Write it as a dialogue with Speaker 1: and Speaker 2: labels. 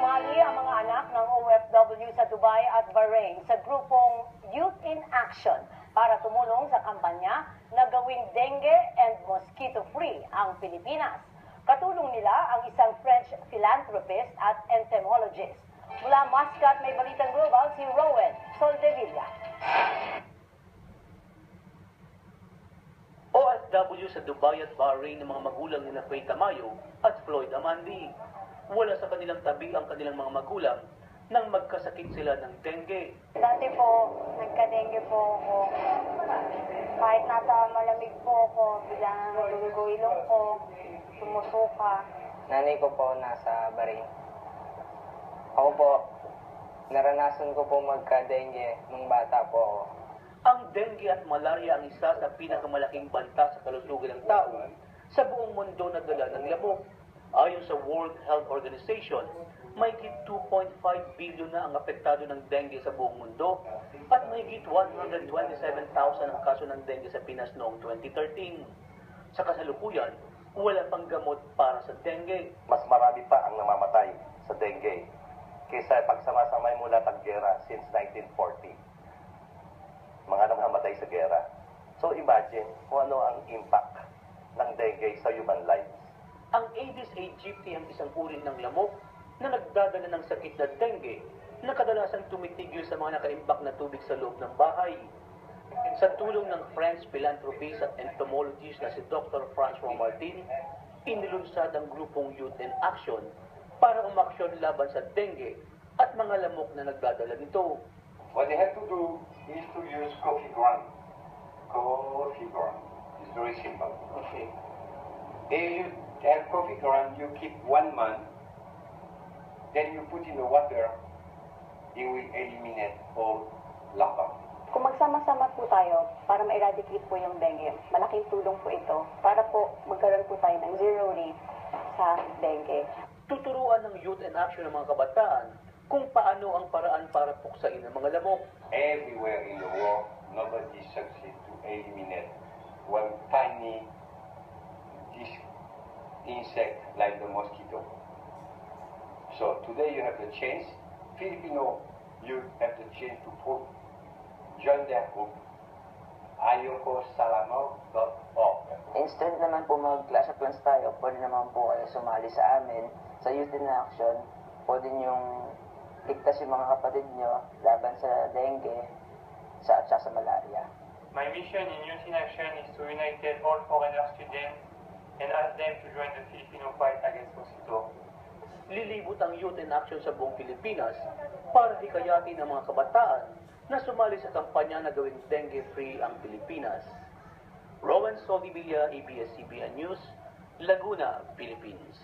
Speaker 1: Sumali ang mga anak ng OFW sa Dubai at Bahrain sa grupong Youth in Action para tumulong sa kampanya na gawing dengue and mosquito-free ang Pilipinas. Katulong nila ang isang French philanthropist at entomologist. Mula Muscat, may balitang global si Rowan Soldevilla.
Speaker 2: OFW sa Dubai at Bahrain ng mga magulang ni Faye Tamayo at Floyd Amandi. Wala sa kanilang tabi ang kanilang mga magulang nang magkasakit sila ng dengue.
Speaker 3: Dati po, nagka-dengue po ako. Kahit nasa malamig po ako, biglang nalulugo ilong ko, sumusuka.
Speaker 4: Nanay ko po nasa Bahrain. Ako po, naranasan ko po magka-dengue nung bata po ako.
Speaker 2: Ang dengue at malaria ang isa sa pinakamalaking banta sa kalusugan ng tao sa buong mundo na dala ng lamok. Ayon sa World Health Organization, mahigit 2.5 billion na ang apektado ng dengue sa buong mundo at mahigit 127,000 ang kaso ng dengue sa Pinas noong 2013. Sa kasalukuyan, wala pang gamot para sa dengue.
Speaker 5: Mas marami pa ang namamatay sa dengue kaysa pagsamasama mula taggera since 1940. Mga namamatay sa gera. So imagine kung ano ang impact ng dengue sa human lives.
Speaker 2: Ang Aedes aegypti ang isang uri ng lamok na nagdadala ng sakit na dengue na kadalasan tumitigil sa mga nakaimbak na tubig sa loob ng bahay. Sa tulong ng French philanthropist at entomologist na si Dr. Francois Martin, inilunsad ang grupong Youth in Action para umaksyon laban sa dengue at mga lamok na nagdadala nito.
Speaker 6: What they have to do is to use coffee ground. Coffee ground. It's very simple.
Speaker 2: Okay.
Speaker 6: If you have coffee ground, you keep 1 month, then you put in the water, it will eliminate all lava.
Speaker 3: Kung magsama-sama po tayo para ma-eradicate po yung dengue, malaking tulong po ito para po magkaroon po tayo ng zero rate sa dengue.
Speaker 2: Tuturuan ng Youth in Action ng mga kabataan kung paano ang paraan para puksain ang mga lamok.
Speaker 6: Everywhere in the world, nobody succeeds to eliminate one tiny insect like the mosquito. So today you have the chance, Filipino, you have the chance to join their group, ayokosalamaw.org.
Speaker 4: Instead naman po mag-clash of clans tayo, pwede naman po kayo sumali sa amin sa Youth in Action. Pwede niyong ligtas yung mga kapatid nyo laban sa dengue at sa malaria.
Speaker 7: My mission in Youth in Action is to unite all foreigner students and ask them to join the Filipino fight against mosquito.
Speaker 2: Lilibot ang Youth in Action sa buong Pilipinas para hikayatin ang mga kabataan na sumali sa kampanya na gawing dengue-free ang Pilipinas. Rowan Soldevilla, ABS-CBN News, Laguna, Philippines.